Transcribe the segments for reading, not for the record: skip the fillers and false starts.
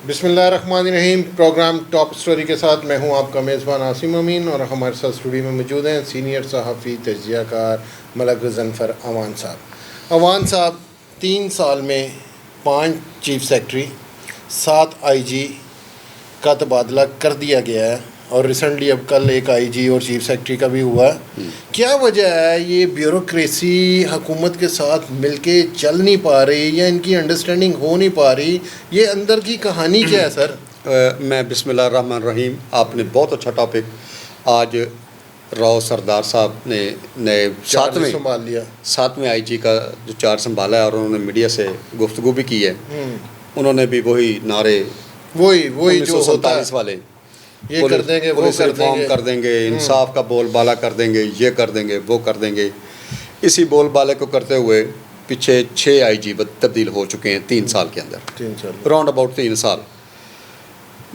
बिस्मिल्लाहिर्रहमानिर्रहीम। Programme top story के साथ मैं हूं आपका मेज़बान आसिम अमीन और हमारे साथ स्टूडियो में मौजूद हैं सीनियर सहाफ़ी तज्ज़ियाकार मलक ज़फ़र अवान साहब। अवान साहब 3 साल में 5 चीफ सेक्रेटरी 7 आईजी का तबादला कर दिया गया है और रिसेंटली अब कल एक आईजी और चीफ सेक्रेटरी का भी हुआ। क्या वजह है ये ब्यूरोक्रेसी हुकूमत के साथ मिलके चल नहीं पा रही या इनकी अंडरस्टैंडिंग हो नहीं पा रही? ये अंदर की कहानी क्या है सर? मैं बिस्मिल्लाहिर्रहमानिर्रहीम, आपने बहुत अच्छा टॉपिक आज राव सरदार साहब ने नए सातवें आईजी का जो चार्ज संभाला है और उन्होंने मीडिया से गुफ्तगू भी की है। उन्होंने भी वही नारे वही जो होता है वाले ये कर देंगे, वो कर देंगे, इंसाफ का बोलबाला कर देंगे, ये कर देंगे, वो कर देंगे। इसी बोलबाले को करते हुए पीछे 6 आईजी तब्दील हो चुके हैं 3 साल के अंदर। 3 साल राउंड अबाउट 3 साल।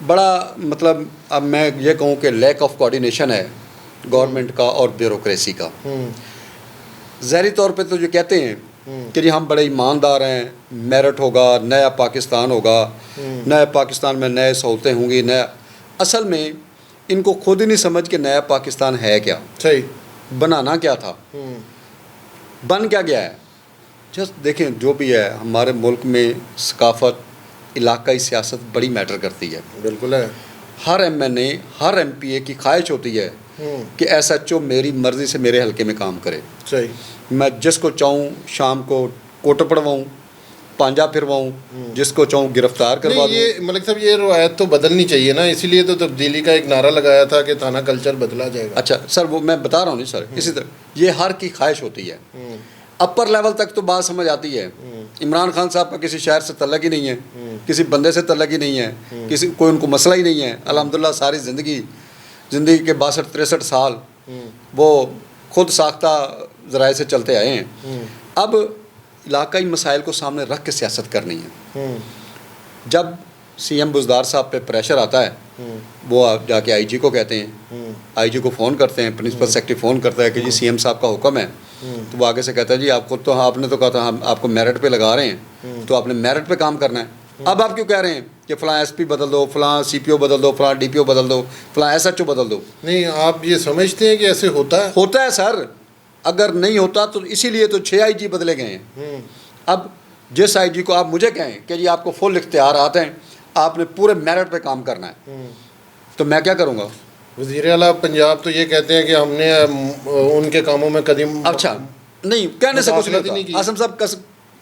बड़ा मतलब अब मैं ये कहूँ कि लैक ऑफ कोऑर्डिनेशन है गवर्नमेंट का और ब्यूरोक्रेसी का। ज़ाहिरी तौर पे तो जो कहते हैं कि जी हम बड़े ईमानदार हैं, मेरिट होगा, नया पाकिस्तान होगा, नया पाकिस्तान में नए सहूलतें होंगी, नया। असल में इनको खुद ही नहीं समझ के नया पाकिस्तान है क्या, सही बनाना क्या था, बन क्या गया है। जस्ट देखें जो भी है, हमारे मुल्क में सकाफत, इलाकाई सियासत बड़ी मैटर करती है। बिल्कुल है। हर एमएनए, हर एमपीए की ख्वाहिश होती है कि एसएचओ मेरी मर्ज़ी से मेरे हलके में काम करे। सही। मैं जिसको चाहूँ शाम को कोट पड़वाऊँ, पांजा फिरवाऊँ, जिसको चाहूँ गिरफ्तार करवा दूँ। ये मलिक साहब ये रवायत तो बदलनी चाहिए ना, इसीलिए तो तब्दीली का एक नारा लगाया था कि थाना कल्चर बदला जाएगा। अच्छा सर, वो मैं बता रहा हूँ नहीं सर, इसी तरह ये हर की ख्वाहिश होती है। अपर लेवल तक तो बात समझ आती है। इमरान खान साहब का किसी शहर से तल्लक ही नहीं है, किसी बंदे से तल्लक ही नहीं है, किसी कोई उनको मसला ही नहीं है। अल्हम्दुलिल्लाह सारी ज़िंदगी के 62-63 साल वो खुद साख्ता ज़राए से चलते आए हैं। अब इलाकाई मसाइल को सामने रख के सियासत करनी है। जब सीएम बुज़दार साहब पे प्रेशर आता है, वो जाके आईजी को कहते हैं, आईजी को फ़ोन करते हैं, प्रिंसिपल सेक्रेटरी फ़ोन करता है कि जी सीएम साहब का हुक्म है। तो वो आगे से कहता है जी आपको तो आपने तो कहा था हम आपको मेरिट पे लगा रहे हैं, तो आपने मेरिट पे काम करना है। अब आप क्यों कह रहे हैं कि फ़लाँ एसपी बदल दो, फ़लाँ सीपीओ बदल दो, फ़लाँ डीपीओ बदल दो, फ़लाँ एसएचओ बदल दो? नहीं, आप ये समझते हैं कि ऐसे होता है? होता है सर। अगर नहीं होता तो इसीलिए तो 6 आईजी बदले गए हैं। अब जिस आईजी को आप मुझे कहें कि जी आपको फुल इख्तियार आते हैं, आपने पूरे मेरिट पे काम करना है, तो मैं क्या करूँगा? वज़ीर आला पंजाब तो ये कहते हैं कि हमने उनके कामों में कदम। अच्छा नहीं, कहने से कुछ नहीं होता आसम साहब,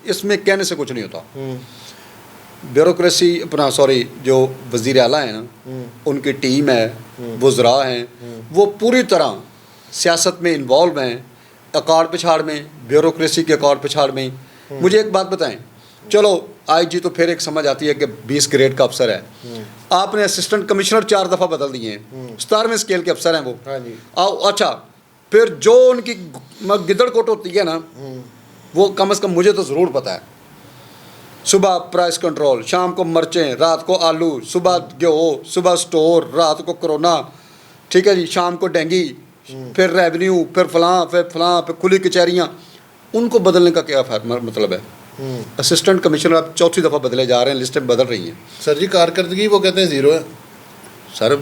इसमें कहने से कुछ नहीं होता। ब्यूरोक्रेसी अपना जो वज़ीर आला है ना, उनकी टीम है, वज़रा हैं, वो पूरी तरह सियासत में इन्वॉल्व हैं, अकाड़ पिछाड़ में, ब्यूरोक्रेसी के अकाड़ पिछाड़ में। मुझे एक बात बताएं, चलो आईजी तो फिर एक समझ आती है कि 20 ग्रेड का अफसर है, आपने असिस्टेंट कमिश्नर 4 दफ़ा बदल दिए हैं, 17वें स्केल के अफसर हैं वो। हाँ जी। अच्छा, फिर जो उनकी गिदड़ कोट होती है ना, वो कम से कम मुझे तो ज़रूर पता है। सुबह प्राइस कंट्रोल, शाम को मिर्चें, रात को आलू, सुबह गेहूँ, सुबह स्टोर, रात को कोरोना, ठीक है जी, शाम को डेंगी, फिर रेवेन्यू, फिर फलां, फिर खुली कचहरियाँ। उनको बदलने का क्या मतलब है? असिस्टेंट कमिश्नर आप 4थी दफ़ा बदले जा रहे हैं, लिस्टें बदल रही हैं। सर जी कारकर्दगी वो कहते हैं ज़ीरो है। सर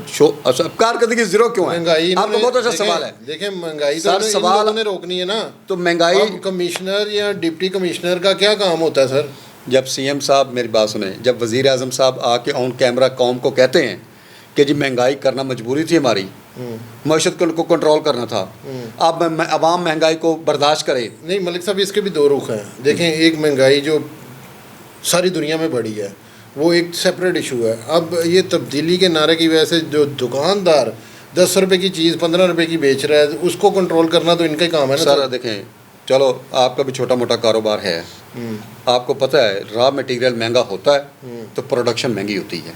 कारकर्दगी ज़ीरो क्यों है? महंगाई आपका बहुत अच्छा सवाल है। देखें महंगाई तो सर सवाल ने रोकनी है ना, तो महंगाई कमिश्नर या डिप्टी कमिश्नर का क्या काम होता है सर? जब सीएम साहब, मेरी बात सुने, जब वज़ीर आज़म साहब आके ऑन कैमरा कौम को कहते हैं कि जी महंगाई करना मजबूरी थी हमारी, मईशत को कंट्रोल करना था, अब अवाम महंगाई को बर्दाश्त करे। नहीं मलिक साहब, इसके भी 2 रुख हैं। देखें, एक महंगाई जो सारी दुनिया में बढ़ी है वो एक सेपरेट इशू है। अब ये तब्दीली के नारे की वजह से जो दुकानदार 10 रुपये की चीज़ 15 रुपये की बेच रहा है, उसको कंट्रोल करना तो इनका ही काम है ना सर। देखें, चलो आपका भी छोटा मोटा कारोबार है, आपको पता है रॉ मटेरियल महंगा होता है तो प्रोडक्शन महंगी होती है,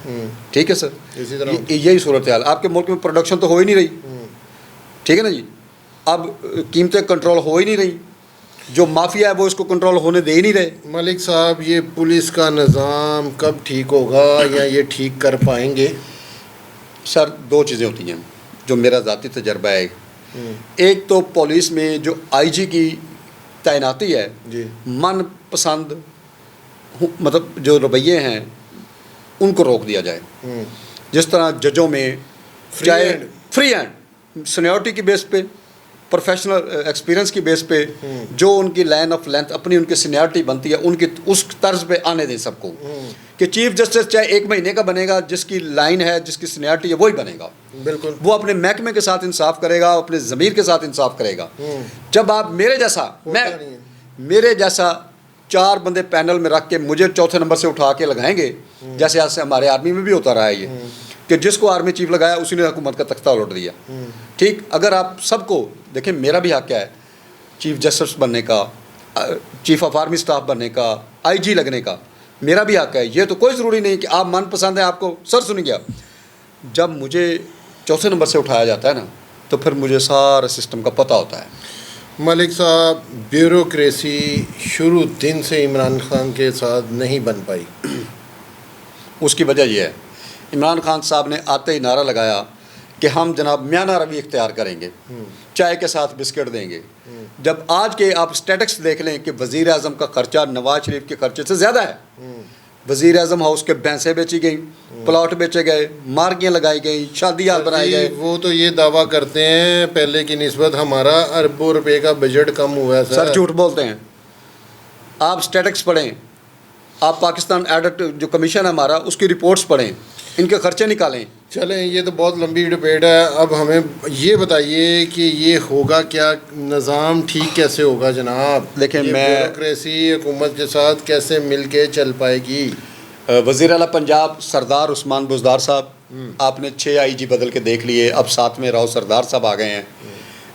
ठीक है सर। इसी तरह यही सूरत हाल आपके मुल्क में, प्रोडक्शन तो हो ही नहीं रही, ठीक है ना जी। अब कीमतें कंट्रोल हो ही नहीं रही, जो माफिया है वो इसको कंट्रोल होने दे ही नहीं रहे। मलिक साहब, ये पुलिस का निज़ाम कब ठीक होगा या ये ठीक कर पाएंगे? सर 2 चीज़ें होती हैं जो मेरा ज़ाती तजर्बा है। एक तो पुलिस में जो आईजी की तैनाती है, जी, मन पसंद मतलब जो रवैये हैं उनको रोक दिया जाए। जिस तरह जजों में Free चाहे hand। फ्री हैंड सीनियरिटी की बेस पे, प्रोफेशनल एक्सपीरियंस की बेस पे, जो उनकी लाइन ऑफ लेंथ अपनी उनकी सीनियरिटी बनती है उनकी उस तर्ज पे आने दें सबको, कि चीफ जस्टिस चाहे 1 महीने का बनेगा, जिसकी लाइन है जिसकी सीनियरिटी है वही बनेगा। बिल्कुल। वो अपने महकमे के साथ इंसाफ करेगा, अपने ज़मीर के साथ इंसाफ करेगा। जब आप मेरे जैसा होता नहीं है। मेरे जैसा 4 बंदे पैनल में रख के मुझे चौथे नंबर से उठा के लगाएंगे, जैसे आज से हमारे आर्मी में भी होता रहा है ये, कि जिसको आर्मी चीफ लगाया उसी ने हुकूमत का तख्ता उलट दिया। ठीक, अगर आप सबको देखें, मेरा भी हक क्या है चीफ जस्टिस बनने का, चीफ ऑफ आर्मी स्टाफ बनने का, आईजी लगने का, मेरा भी हक है। ये तो कोई ज़रूरी नहीं कि आप मनपसंद है आपको सर सुन गया। जब मुझे चौथे नंबर से उठाया जाता है ना, तो फिर मुझे सारा सिस्टम का पता होता है। मलिक साहब, ब्यूरोक्रेसी शुरू दिन से इमरान खान के साथ नहीं बन पाई। उसकी वजह यह है, इमरान खान साहब ने आते ही नारा लगाया कि हम जनाब म्याना रवि इख्तियार करेंगे, चाय के साथ बिस्किट देंगे। जब आज के आप स्टेटिक्स देख लें कि वज़ीर आज़म का खर्चा नवाज शरीफ के खर्चे से ज़्यादा है। वज़ीर आज़म हाउस के भैंसें बेची गई, प्लॉट बेचे गए, मार्गियाँ लगाई गई, शादी हाल बनाए गए। वो तो ये दावा करते हैं पहले की निस्बत हमारा अरबों रुपए का बजट कम हुआ है। सर झूठ बोलते हैं। आप स्टेटिक्स पढ़ें, आप पाकिस्तान एडिट जो कमीशन है हमारा उसकी रिपोर्ट्स पढ़ें, इनके खर्चे निकालें। चलें, ये तो बहुत लंबी डिबेट है। अब हमें ये बताइए कि ये होगा क्या, निज़ाम ठीक कैसे होगा जनाब? देखें, मैं ब्यूरोक्रेसी हुकूमत के साथ कैसे मिल के चल पाएगी? वज़ीर आला पंजाब सरदार उस्मान बुज़दार साहब, आपने 6 आईजी बदल के देख लिए, अब 7 में राव सरदार साहब आ गए हैं।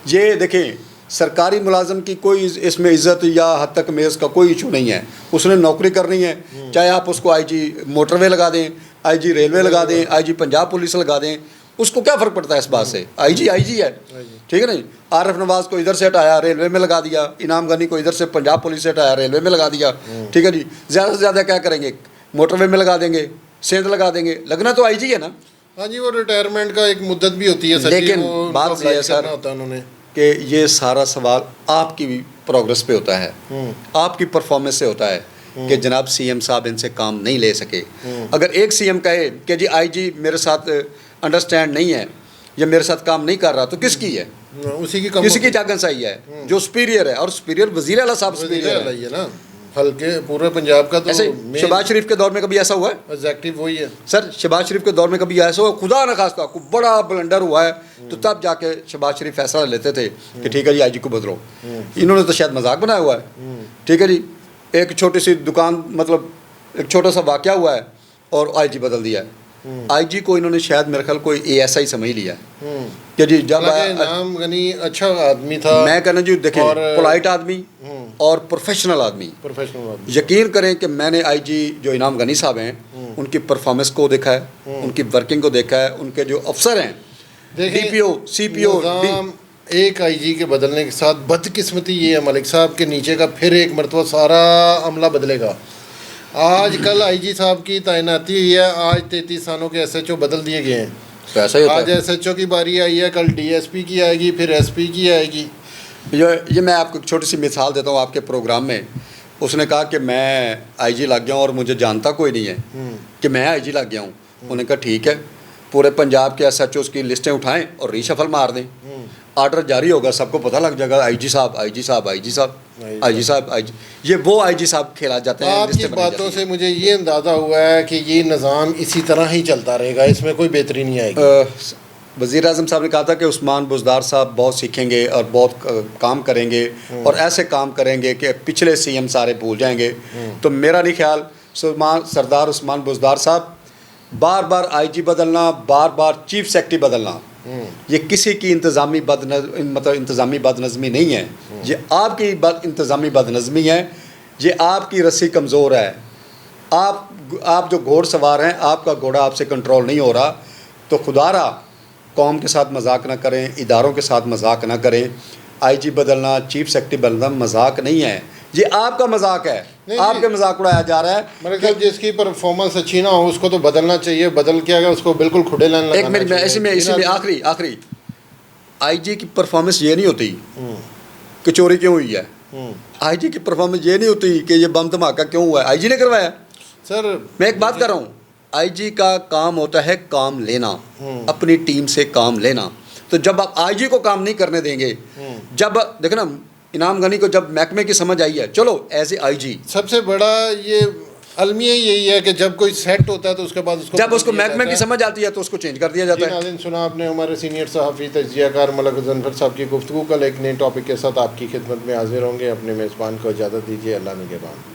ये देखें, सरकारी मुलाजम की कोई इसमें इज़्ज़त या हद तक मेज़ का कोई इशू नहीं है। उसने नौकरी करनी है, चाहे आप उसको आईजी मोटरवे लगा दें, आईजी रेलवे लगा दें, आईजी पंजाब पुलिस लगा दें, उसको क्या फ़र्क पड़ता है इस बात से? आईजी आईजी है, ठीक है नहीं? आरिफ नवाज़ को इधर से हटाया, रेलवे में लगा दिया। इनाम गनी को इधर से पंजाब पुलिस से हटाया, रेलवे में लगा दिया। ठीक है जी, ज़्यादा से ज़्यादा क्या करेंगे? मोटरवे में लगा देंगे, सेंध लगा देंगे, लगना तो आईजी है ना। हाँ जी, वो रिटायरमेंट का एक मुद्दत भी होती है। लेकिन बात ये है सर उन्होंने कि ये सारा सवाल आपकी प्रोग्रेस पे होता है, आपकी परफॉर्मेंस से होता है कि जनाब सीएम साहब इनसे काम नहीं ले सके। अगर एक सीएम कहे कि जी आईजी मेरे साथ अंडरस्टैंड नहीं है या मेरे साथ काम नहीं कर रहा, तो किसकी है? उसी की किसी की जागनसाई है जो सुपीरियर है, और सुपीरियर वज़ीर आला साहब सुपीरियर है ना, हल्के पूरे पंजाब का। तो ऐसे शहबाज शरीफ के दौर में कभी ऐसा हुआ है? एग्जैक्टिव वही है सर, शहबाज शरीफ के दौर में कभी ऐसा हुआ? खुदा न खास्ता कोई बड़ा ब्लंडर हुआ है तो तब जाके शहबाज शरीफ फैसला लेते थे कि ठीक है जी आईजी को बदलो। इन्होंने तो शायद मजाक बनाया हुआ है। ठीक है जी, एक छोटी सी दुकान, मतलब एक छोटा सा वाक़या हुआ है और आईजी बदल दिया है। आईजी को इन्होंने शायद मेरे ख्याल कोई एएसआई समझ लिया कि जी जब नाम गनी अच्छा आदमी था। मैं कहना जी देखें, पोलाइट आदमी और प्रोफेशनल आदमी। यकीन करें कि मैंने आईजी जो इनाम गनी साहब हैं उनकी परफॉर्मेंस को देखा है, उनकी वर्किंग को देखा है, उनके जो अफसर हैं, डीपीओ सीपीओ, एक आईजी के बदलने के साथ बदकिस्मती ये है मलिक साहब के नीचे का फिर एक मरतबा सारा अमला बदलेगा। आज कल आईजी साहब की तैनाती हुई है, आज 33 थानों के एसएचओ बदल दिए गए हैं। ऐसा ही होता आज एसएचओ की बारी आई है, कल डीएसपी की आएगी, फिर एसपी की आएगी। ये मैं आपको एक छोटी सी मिसाल देता हूँ। आपके प्रोग्राम में उसने कहा कि मैं आईजी लग गया हूँ और मुझे जानता कोई नहीं है कि मैं आईजी लग गया हूँ। उन्होंने कहा ठीक है, पूरे पंजाब के एसएचओ की लिस्टें उठाएं और रीशफल मार दें, आर्डर जारी होगा, सबको पता लग जाएगा आईजी साहब आईजी साहब आईजी साहब आईजी साहब आईजी। ये वो आईजी साहब खेला जाते हैं। आपकी बातों से मुझे ये अंदाज़ा हुआ है कि ये निज़ाम इसी तरह ही चलता रहेगा, इसमें कोई बेहतरी नहीं आएगी। वज़ीर आज़म साहब ने कहा था कि उस्मान बुज़दार साहब बहुत सीखेंगे और बहुत काम करेंगे और ऐसे काम करेंगे कि पिछले सीएम सारे भूल जाएंगे। तो मेरा नहीं ख्याल सरदार उस्मान बुज़दार साहब बार बार आईजी बदलना, बार बार चीफ सेक्रेटरी बदलना, ये किसी की इंतज़ामी बदनज़मी नहीं है। ये आपकी इंतज़ामी बदनज़मी है। ये आपकी रस्सी कमज़ोर है। आप जो घोड़सवार हैं, आपका घोड़ा आपसे कंट्रोल नहीं हो रहा। तो खुदारा कौम के साथ मजाक ना करें, इदारों के साथ मजाक ना करें। आईजी बदलना, चीफ सेक्रेटरी बदलना मजाक नहीं है, ये आपका मजाक है। आपके मजाक उड़ाया जा रहा है। मेरे ख्याल जिसकी परफॉर्मेंस अच्छी ना हो उसको तो बदलना चाहिए। बदल के अगर उसको बिल्कुल खुले लाइन लगाना। एक मिनट में इसी में आखिरी आईजी की परफॉर्मेंस ये नहीं होती कि चोरी क्यों हुई है। आईजी की परफॉर्मेंस ये नहीं होती कि ये बम धमाका क्यों हुआ है, आईजी ने करवाया। सर मैं एक बात कर रहा हूँ, आईजी का काम होता है काम लेना, अपनी टीम से काम लेना। तो जब आप आईजी को काम नहीं करने देंगे, जब देखो ना इनाम गनी को जब महकमे की समझ आई है, चलो एज ए आईजी, सबसे बड़ा ये अलमिया यही है कि जब कोई सेट होता है तो उसके बाद उसको जब उसको महकमे की समझ आती है तो उसको चेंज कर दिया जाता है। नाज़रीन, सुना आपने हमारे सीनियर सहाफ़ी तजज़ियाकार मलक गज़नफ़र साहब की गुफ्तगू। कल एक नए टॉपिक के साथ आपकी खिदमत में हाजिर होंगे। अपने मेज़बान को इजाज़त दीजिए। अल्लाह निगहबान।